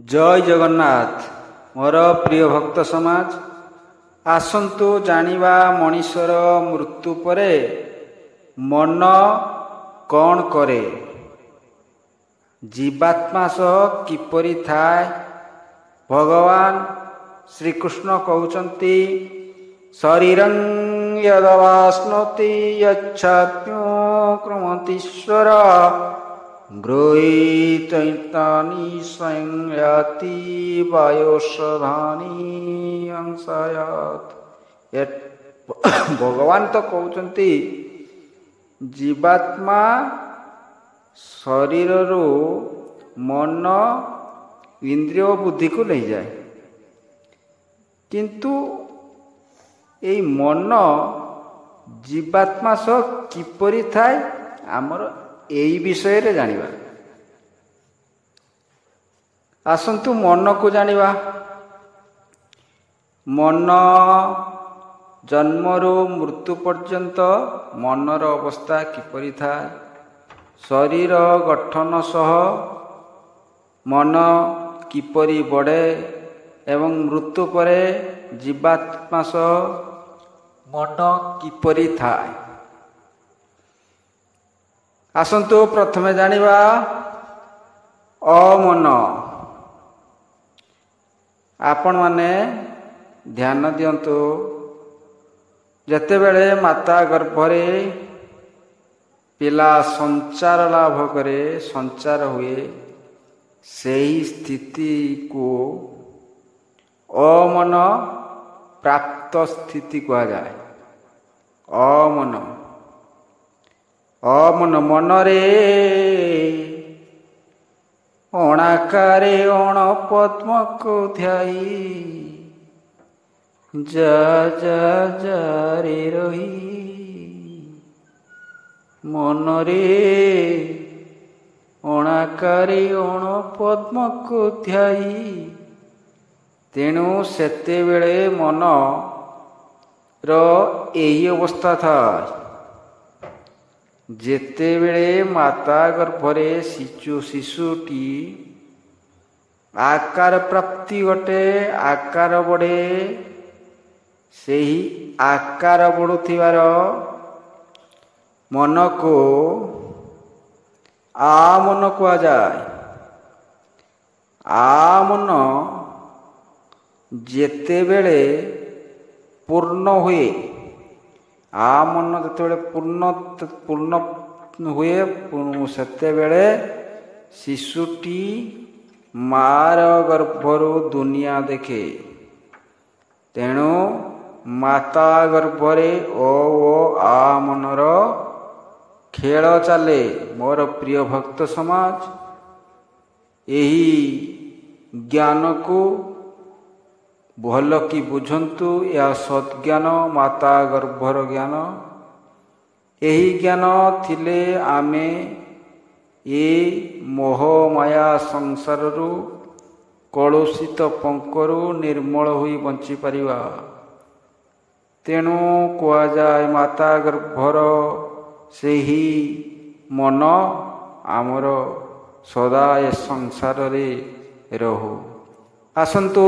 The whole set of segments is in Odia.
जय जगन्नाथ मोर प्रिय भक्त समाज आसंतु जानिबा मनीषर मृत्यु परे मन कौन करे जीवात्मा सह किपरि थाए। भगवान श्रीकृष्ण कहउचंती शरीरं यदवास्नोति यच्छाप्यो क्रमतीश्वर गृहीतैतानि स्वयं याति वायोषधानि अंशायात। भगवान तो कहउचंती जीवात्मा शरीर रो मन इंद्रिय बुद्धि को ले जाए, किंतु ए मन जीवात्मा सह किपरि थाए आमर एई विषय रे जानिबा। आसंतु मन को जानिबा। मन जन्मरू मृत्यु पर्यंत मनर अवस्था किपरि थाए, शरीर गठन सह मन किपरि बढ़े एवं मृत्यु परे जीवात्मा सह मन किपरि थाए। आसंतु प्रथमे जानिबा अमन। आपण माने ध्यान दियंतु, जेतेबेले माता गर्भरे पिला संचार लाभ करे, संचार हुए, सही स्थिति को अमन प्राप्त स्थिति कहा जाए। अमन अमन मनरे अणाकारे अण पद्म को ध्याई जा जा जा रे रही। मनरे अणाकारे अण पद्म को ध्याई। तेणु सेतेबेले मन रो एही अवस्था था। जेतेबेले माता गर्भरे शिशुटी आकार प्राप्ति घटे, आकार बढ़े, सेही आकार बढ़ुथिबार मन को आमन कहा जाए। आमन जेतेबेले पूर्ण हुए, आमन जेतेबेले पूर्ण हुए सेतेबेले शिशुटी मार गर्भरू दुनिया देखे। तेणु माता गर्भरे ओ आमनर खेल चले। मोर प्रिय भक्त समाज यही ज्ञान को भल कि बुझंतु। या सद्ज्ञान माता गर्भर ज्ञान। यही ज्ञान थिले आमे ये मोह माया संसार रु कलुषित पंकरु निर्मल हुई बंची परिवा। तेणु कहा जाए माता गर्भर से ही मन आमर सदा ए संसार रे रहु। आसंतु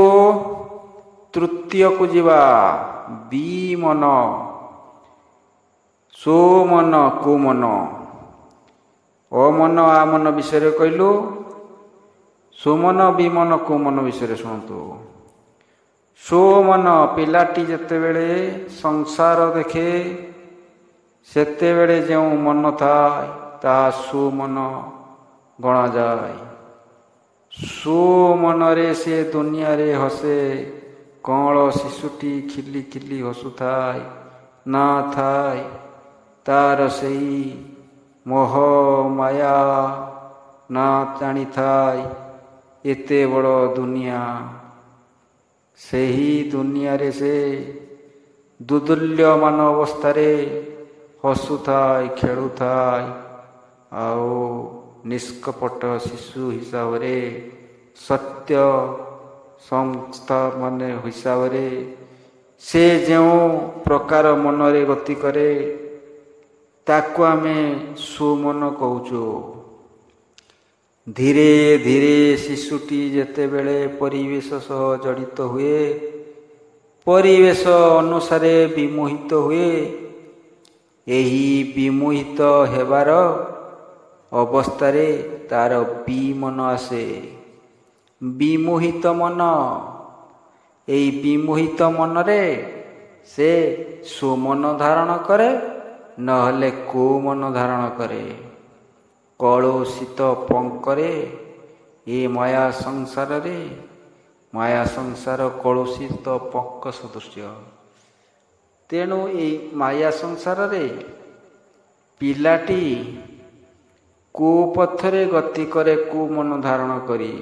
तृतीय को जीवा। विमन सुमन कुमन। अमन आमन विषय कहलु, सुमन विमन कुमन विषय शुणु। सुमन पिलाटी जेतेबेले संसार देखे सेतेबेले जो मन थाए ता सुमन गणा जाए। सुमन रे से दुनिया रे हसे। कौन शिशुटी खिली खिली हसुथाए ना थाए तार सही मोह माया ना जानी थाए एते बड़ दुनिया। सही दुनिया रे से दुदुल्यमान अवस्थारे हसुथाए खेलुथाए। आओ निष्कपट शिशु हिसाब रे सत्य संस्था माने हिसाब रे से जो प्रकार मन रे गति करे ताकू आमे सुमन कहूचु। ଧୀରେ ଧୀରେ ଶିଶୁଟି ଯେତେବେଳେ ପରିବେଶ ସହ ଜଡ଼ିତ ହୁଏ, ପରିବେଶ ଅନୁସାରେ ବିମୋହିତ ହୁଏ, ଏହି ବିମୋହିତ ହେବାର ଅବସ୍ଥାରେ ତାର ବିମନ ଆସେ। ବିମୋହିତ ମନ, ଏହି ବିମୋହିତ ମନରେ ସେ ସୁମନ ଧାରଣ କରେ, ନହେଲେ କୁମନ ଧାରଣ କରେ। କଳୁଷିତ ପଙ୍କରେ ଏ ମାୟା ସଂସାରରେ, ମାୟା ସଂସାର କଳୁଷିତ ପଙ୍କ ସଦୃଶ୍ୟ। ତେଣୁ ଏହି ମାୟା ସଂସାରରେ ପିଲାଟି କୁପଥରେ ଗତି କରେ, କୁମନ ଧାରଣ କରି।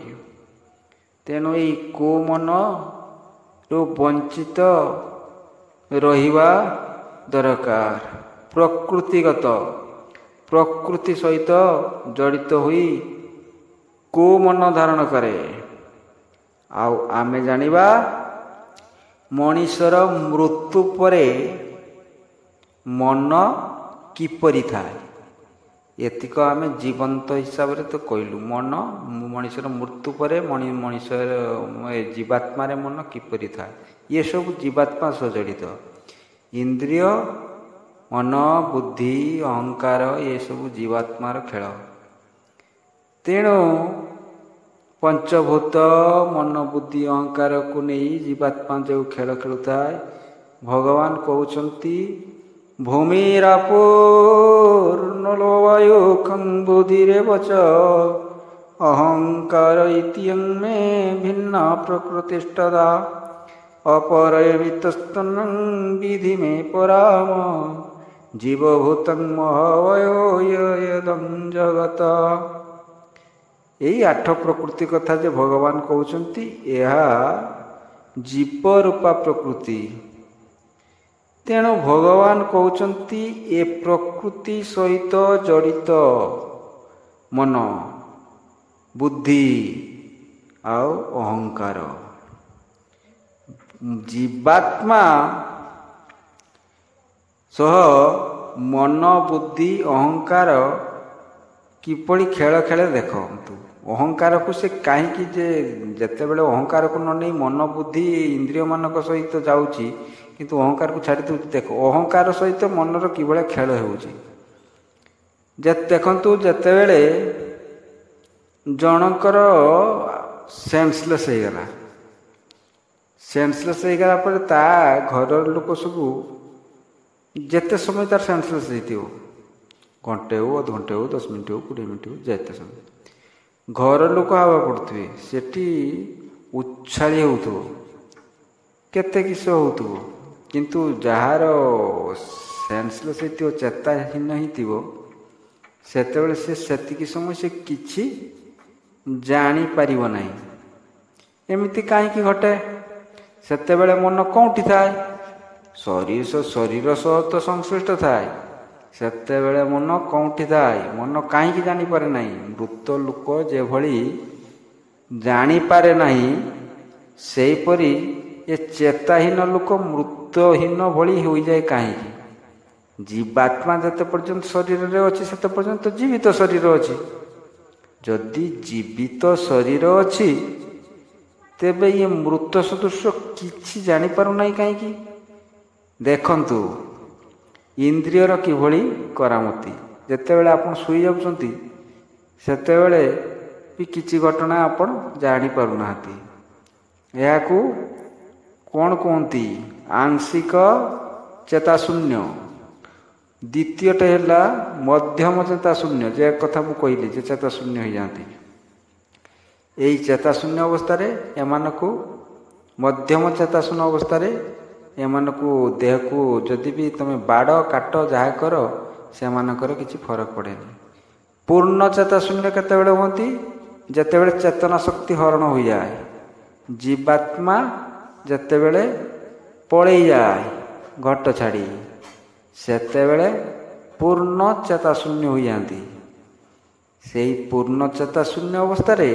ତେଣୁ ଏହି କୁମନରୁ ବଞ୍ଚିତ ରହିବା ଦରକାର। ପ୍ରକୃତି ସହିତ ଜଡ଼ିତ ହୋଇ କୁମନ ଧାରଣ କରେ। ଆଉ ଆମେ ଜାଣିବା ମଣିଷର ମୃତ୍ୟୁ ପରେ ମନ କିପରି ଥାଏ। ଏତିକ ଆମେ ଜୀବନ୍ତ ହିସାବରେ ତ କହିଲୁ। ମଣିଷର ମୃତ୍ୟୁ ପରେ ମଣିଷର ଜୀବାତ୍ମାରେ ମନ କିପରି ଥାଏ, ଏସବୁ ଜୀବାତ୍ମା ସହ ଜଡ଼ିତ। ଇନ୍ଦ୍ରିୟ, ମନ, ବୁଦ୍ଧି, ଅହଙ୍କାର ଏସବୁ ଜୀବାତ୍ମାର ଖେଳ। ତେଣୁ ପଞ୍ଚଭୂତ ମନ, ବୁଦ୍ଧି, ଅହଙ୍କାରକୁ ନେଇ ଜୀବାତ୍ମା ଯେଉଁ ଖେଳ ଖେଳୁଥାଏ, ଭଗବାନ କହୁଛନ୍ତି ଭୂମିରାପୋର୍ନଲୋ ଖଂ ବୁଦ୍ଧିରେବ ଚ ଅହଙ୍କାର ଇତିୟଂ ମେ ଭିନ୍ନା ପ୍ରକୃତିଷ୍ଠଦା ଅପରୟମିତସ୍ତନଂ ବିଧି ମେ ପରାମ ଜୀବଭୂତଂ ମହାବୟୋୟଦଂ ଜଗତ। ଏହି 8 ପ୍ରକୃତି କଥା ଯେ ଭଗବାନ କହୁଛନ୍ତି, ଏହା ଜୀବ ରୂପା ପ୍ରକୃତି। ତେଣୁ ଭଗବାନ କହୁଛନ୍ତି ଏ ପ୍ରକୃତି ସହିତ ଜଡ଼ିତ ମନ, ବୁଦ୍ଧି ଆଉ ଅହଙ୍କାର। ଜୀବାତ୍ମା ସହ ମନ, ବୁଦ୍ଧି, ଅହଙ୍କାର କିପରି ଖେଳ ଖେଳେ ଦେଖନ୍ତୁ। ଅହଙ୍କାରକୁ ସେ କାହିଁକି ଯେତେବେଳେ ଅହଙ୍କାରକୁ ନ ନେଇ ମନ, ବୁଦ୍ଧି, ଇନ୍ଦ୍ରିୟମାନଙ୍କ ସହିତ ଯାଉଛି, କିନ୍ତୁ ଅହଙ୍କାରକୁ ଛାଡ଼ି ଦେଉଛି। ଦେଖ ଅହଙ୍କାର ସହିତ ମନର କିଭଳିଆ ଖେଳ ହେଉଛି। ଦେଖନ୍ତୁ, ଯେତେବେଳେ ଜଣଙ୍କର ସେନ୍ସଲେସ୍ ହେଇଗଲା ପରେ ତା ଘରର ଲୋକ ସବୁ ଯେତେ ସମୟ ତାର ସେନ୍ସଲେସ୍ ହେଇଥିବ, ଘଣ୍ଟେ ହଉ, ଅଧଘଣ୍ଟେ ହଉ, 10 ମିନିଟ୍ ହଉ, 20 ମିନିଟ୍ ହଉ, ଯେତେ ସମୟ ଘର ଲୋକ ହାବା ପଡ଼ୁଥିବେ, ସେଠି ଉଚ୍ଛାଳି ହେଉଥିବ, କେତେ କିସ ହେଉଥିବ। କିନ୍ତୁ ଯାହାର ସେନ୍ସଲେସ୍ ହେଇଥିବ, ଚେତାହୀନ ହେଇଥିବ, ସେତେବେଳେ ସେତିକି ସମୟ ସେ କିଛି ଜାଣିପାରିବ ନାହିଁ। ଏମିତି କାହିଁକି ଘଟେ? ସେତେବେଳେ ମନ କେଉଁଠି ଥାଏ? ଶରୀର ସହ ତ ସଂଶ୍ଳିଷ୍ଟ ଥାଏ। ସେତେବେଳେ ମନ କେଉଁଠି ଥାଏ? ମନ କାହିଁକି ଜାଣିପାରେ ନାହିଁ? ମୃତ ଲୋକ ଯେଭଳି ଜାଣିପାରେ ନାହିଁ, ସେହିପରି ଏ ଚେତାହୀନ ଲୋକ ମୃତହୀନ ଭଳି ହୋଇଯାଏ। କାହିଁକି? ଜୀବାତ୍ମା ଯେତେ ପର୍ଯ୍ୟନ୍ତ ଶରୀରରେ ଅଛି, ସେତେ ପର୍ଯ୍ୟନ୍ତ ଜୀବିତ ଶରୀର ଅଛି। ଯଦି ଜୀବିତ ଶରୀର ଅଛି, ତେବେ ଇଏ ମୃତ ସଦୃଶ କିଛି ଜାଣିପାରୁନାହିଁ କାହିଁକି? ଦେଖନ୍ତୁ ଇନ୍ଦ୍ରିୟର କିଭଳି କରାମତି। ଯେତେବେଳେ ଆପଣ ଶୋଇଯାଉଛନ୍ତି, ସେତେବେଳେ ବି କିଛି ଘଟଣା ଆପଣ ଜାଣିପାରୁନାହାନ୍ତି। ଏହାକୁ କ'ଣ କୁହନ୍ତି? ଆଂଶିକ ଚେତାଶୂନ୍ୟ। ଦ୍ୱିତୀୟଟି ହେଲା ମଧ୍ୟମ ଚେତାଶୂନ୍ୟ, ଯେ କଥା ମୁଁ କହିଲି, ଯେ ଚେତାଶୂନ୍ୟ ହୋଇଯାଆନ୍ତି। ଏହି ଚେତାଶୂନ୍ୟ ଅବସ୍ଥାରେ ଏମାନଙ୍କୁ, ମଧ୍ୟମ ଚେତାଶୂନ୍ୟ ଅବସ୍ଥାରେ ଏମାନଙ୍କୁ ଦେହକୁ ଯଦି ବି ତୁମେ ବାଡ଼ କାଟ ଯାହା କର, ସେମାନଙ୍କର କିଛି ଫରକ ପଡ଼େନି। ପୂର୍ଣ୍ଣ ଚେତାଶୂନ୍ୟ କେତେବେଳେ ହୁଅନ୍ତି? ଯେତେବେଳେ ଚେତନା ଶକ୍ତି ହରଣ ହୋଇଯାଏ, ଜୀବାତ୍ମା ଯେତେବେଳେ ପଳେଇଯାଏ ଘଟ ଛାଡ଼ି, ସେତେବେଳେ ପୂର୍ଣ୍ଣ ଚେତାଶୂନ୍ୟ ହୋଇଯାଆନ୍ତି। ସେହି ପୂର୍ଣ୍ଣ ଚେତାଶୂନ୍ୟ ଅବସ୍ଥାରେ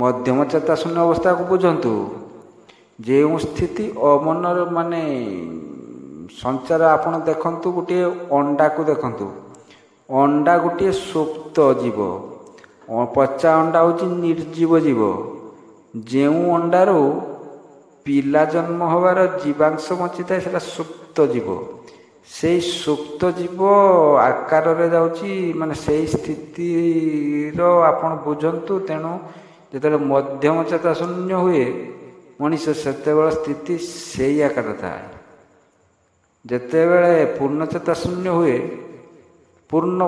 ମଧ୍ୟମ ଚେତାଶୂନ୍ୟ ଅବସ୍ଥାକୁ ବୁଝନ୍ତୁ। ଯେଉଁ ସ୍ଥିତି ଅମନର ସଞ୍ଚାର, ଆପଣ ଦେଖନ୍ତୁ ଗୋଟିଏ ଅଣ୍ଡାକୁ ଦେଖନ୍ତୁ। ଅଣ୍ଡା ଗୋଟିଏ ସୁପ୍ତ ଜୀବ, ପଚା ଅଣ୍ଡା ହେଉଛି ନିର୍ଜୀବ ଜୀବ। ଯେଉଁ ଅଣ୍ଡାରୁ ପିଲା ଜନ୍ମ ହେବାର ଜୀବାଂଶ ବଞ୍ଚିଥାଏ ସେଟା ସୁପ୍ତ ଜୀବ। ସେଇ ସୁପ୍ତ ଜୀବ ଆକାରରେ ଯାଉଛି, ମାନେ ସେଇ ସ୍ଥିତିର ଆପଣ ବୁଝନ୍ତୁ। ତେଣୁ ଯେତେବେଳେ ମଧ୍ୟମ ଚେତା ଶୂନ୍ୟ ହୁଏ ମଣିଷ, ସେତେବେଳେ ସ୍ଥିତି ସେଇ ଆକାର ଥାଏ। ଯେତେବେଳେ ପୂର୍ଣ୍ଣଚେତା ଶୂନ୍ୟ ହୁଏ, ପୂର୍ଣ୍ଣ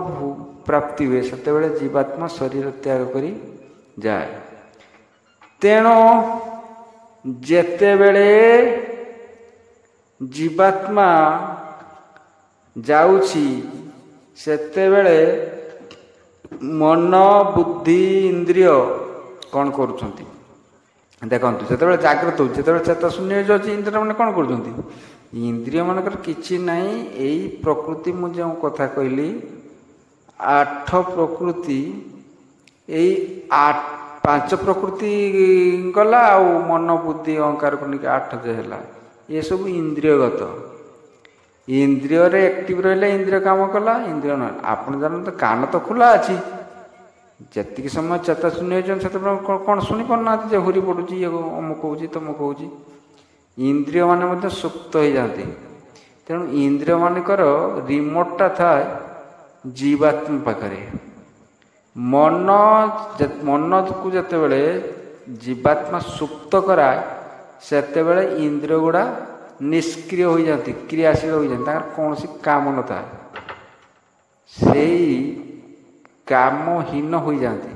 ପ୍ରାପ୍ତି ହୁଏ, ସେତେବେଳେ ଜୀବାତ୍ମା ଶରୀର ତ୍ୟାଗ କରି ଯାଏ। ତେଣୁ ଯେତେବେଳେ ଜୀବାତ୍ମା ଯାଉଛି, ସେତେବେଳେ ମନ, ବୁଦ୍ଧି, ଇନ୍ଦ୍ରିୟ କ'ଣ କରୁଛନ୍ତି ଦେଖନ୍ତୁ। ଯେତେବେଳେ ଜାଗ୍ରତ ହେଉଛି, ଯେତେବେଳେ ଚେତା ଶୂନ୍ୟ ହେଇଯାଉଛି, ଇନ୍ଦ୍ରିୟ ମାନେ କ'ଣ କରୁଛନ୍ତି? ଇନ୍ଦ୍ରିୟ ମାନଙ୍କର କିଛି ନାହିଁ। ଏଇ ପ୍ରକୃତି, ମୁଁ ଯେଉଁ କଥା କହିଲି 8 ପ୍ରକୃତି, ଏଇ 5 ପ୍ରକୃତି ଗଲା, ଆଉ ମନ, ବୁଦ୍ଧି, ଅହଙ୍କାରକୁ ନେଇକି 8 ଯେ ହେଲା, ଏସବୁ ଇନ୍ଦ୍ରିୟଗତ। ଇନ୍ଦ୍ରିୟରେ ଆକ୍ଟିଭ ରହିଲେ ଇନ୍ଦ୍ରିୟ କାମ କଲା। ଇନ୍ଦ୍ରିୟ ନହେଲେ, ଆପଣ ଜାଣନ୍ତୁ କାନ ତ ଖୋଲା ଅଛି, ଯେତିକି ସମୟ ଚେତା ଶୂନ୍ୟ ହେଇଛନ୍ତି ସେତେବେଳେ କ'ଣ ଶୁଣିପାରୁନାହାନ୍ତି ଯେ ହୁରି ପଡ଼ୁଛି, ଇଏ ଅମୁକ ହେଉଛି, ତମୁକ ହେଉଛି। ଇନ୍ଦ୍ରିୟ ମାନେ ମଧ୍ୟ ସୁପ୍ତ ହେଇଯାନ୍ତି। ତେଣୁ ଇନ୍ଦ୍ରିୟ ମାନଙ୍କର ରିମୋଟଟା ଥାଏ ଜୀବାତ୍ମା ପାଖରେ। ମନକୁ ଯେତେବେଳେ ଜୀବାତ୍ମା ସୁପ୍ତ କରାଏ, ସେତେବେଳେ ଇନ୍ଦ୍ରିୟ ଗୁଡ଼ା ନିଷ୍କ୍ରିୟ ହୋଇଯାନ୍ତି, କ୍ରିୟାଶୀଳ ହୋଇଯାନ୍ତି, ତାଙ୍କର କୌଣସି କାମ ନଥାଏ। ସେଇ କାମହୀନ ହୋଇଯାନ୍ତି।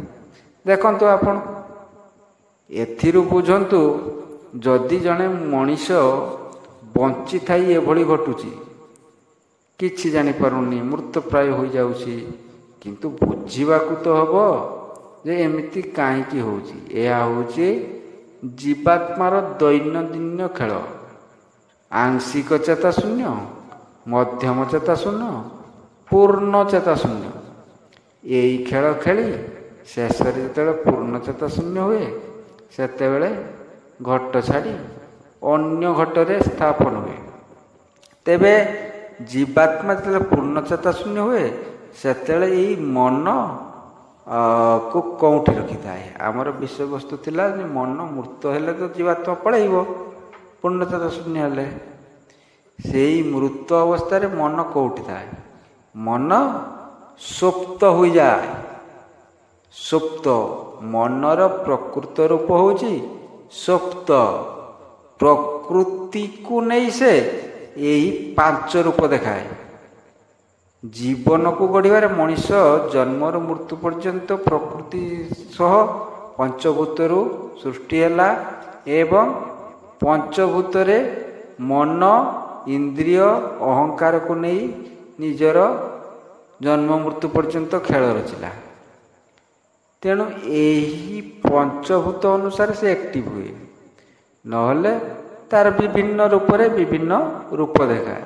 ଦେଖନ୍ତୁ ଆପଣ ଏଥିରୁ ବୁଝନ୍ତୁ, ଯଦି ଜଣେ ମଣିଷ ବଞ୍ଚିଥାଇ ଏଭଳି ଘଟୁଛି, କିଛି ଜାଣିପାରୁନି, ମୃତପ୍ରାୟ ହୋଇଯାଉଛି, କିନ୍ତୁ ବୁଝିବାକୁ ତ ହେବ ଯେ ଏମିତି କାହିଁକି ହେଉଛି। ଏହା ହେଉଛି ଜୀବାତ୍ମାର ଦୈନନ୍ଦିନ ଖେଳ। ଆଂଶିକ ଚେତା ଶୂନ୍ୟ, ମଧ୍ୟମ ଚେତା ଶୂନ୍ୟ, ପୂର୍ଣ୍ଣ ଚେତା ଶୂନ୍ୟ। ଏଇ ଖେଳ ଖେଳି ଶେଷରେ ଯେତେବେଳେ ପୂର୍ଣ୍ଣ ଚେତା ଶୂନ୍ୟ ହୁଏ, ସେତେବେଳେ ଘଟ ଛାଡ଼ି ଅନ୍ୟ ଘଟରେ ସ୍ଥାପନ ହୁଏ। ତେବେ ଜୀବାତ୍ମା ଯେତେବେଳେ ପୂର୍ଣ୍ଣ ଚେତା ଶୂନ୍ୟ ହୁଏ, ସେତେବେଳେ ଏଇ ମନ କୁ କେଉଁଠି ରଖିଥାଏ? ଆମର ବିଷୟବସ୍ତୁ ଥିଲା ଯେ ମନ ମୃତ ହେଲେ ତ ଜୀବାତ୍ମା ପଳେଇବ, ପୂର୍ଣ୍ଣଚେତା ଶୂନ୍ୟ ହେଲେ। ସେଇ ମୃତ ଅବସ୍ଥାରେ ମନ କେଉଁଠି ଥାଏ? ମନ ସୁପ୍ତ ହୋଇଯାଏ। ସୁପ୍ତ ମନର ପ୍ରକୃତ ରୂପ ହେଉଛି ସୁପ୍ତ। ପ୍ରକୃତିକୁ ନେଇ ସେ ଏହି 5 ରୂପ ଦେଖାଏ। ଜୀବନକୁ ଗଢ଼ିବାରେ ମଣିଷ ଜନ୍ମରୁ ମୃତ୍ୟୁ ପର୍ଯ୍ୟନ୍ତ ପ୍ରକୃତି ସହ ପଞ୍ଚଭୂତରୁ ସୃଷ୍ଟି ହେଲା, ଏବଂ ପଞ୍ଚଭୂତରେ ମନ, ଇନ୍ଦ୍ରିୟ, ଅହଙ୍କାରକୁ ନେଇ ନିଜର ଜନ୍ମ ମୃତ୍ୟୁ ପର୍ଯ୍ୟନ୍ତ ଖେଳ ରଚିଲା। ତେଣୁ ଏହି ପଞ୍ଚଭୂତ ଅନୁସାରେ ସେ ଆକ୍ଟିଭ ହୁଏ, ନହେଲେ ତାର ବିଭିନ୍ନ ରୂପରେ ବିଭିନ୍ନ ରୂପ ଦେଖାଏ।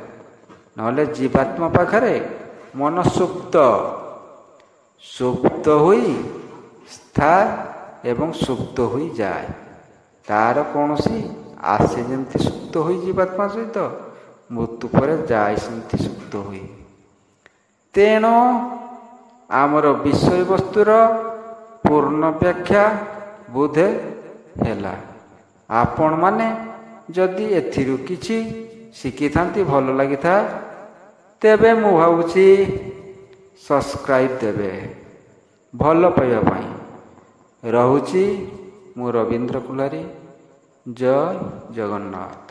ନହେଲେ ଜୀବାତ୍ମା ପାଖରେ ମନ ସୁପ୍ତ ହୋଇ ସ୍ଥାୟ ଏବଂ ସୁପ୍ତ ହୋଇଯାଏ। ତାର କୌଣସି ଆସେ ଯେମିତି ସୁପ୍ତ ହୋଇ ଜୀବାତ୍ମା ସହିତ, ମୃତ୍ୟୁ ପରେ ଯାଏ ସେମିତି ସୁପ୍ତ ହୋଇ। ତେଣୁ ଆମର ବିଷୟବସ୍ତୁର ପୂର୍ଣ୍ଣ ବ୍ୟାଖ୍ୟା ବୋଧେ ହେଲା। ଆପଣମାନେ ଯଦି ଏଥିରୁ କିଛି ଶିଖିଥାନ୍ତି, ଭଲ ଲାଗିଥାଏ, ତେବେ ମୁଁ ଭାବୁଛି ସବସ୍କ୍ରାଇବ୍ ଦେବେ ଭଲ ପାଇବା ପାଇଁ। ରହୁଛି ମୁଁ ରବୀନ୍ଦ୍ର କୁଲାରୀ। ଜୟ ଜଗନ୍ନାଥ।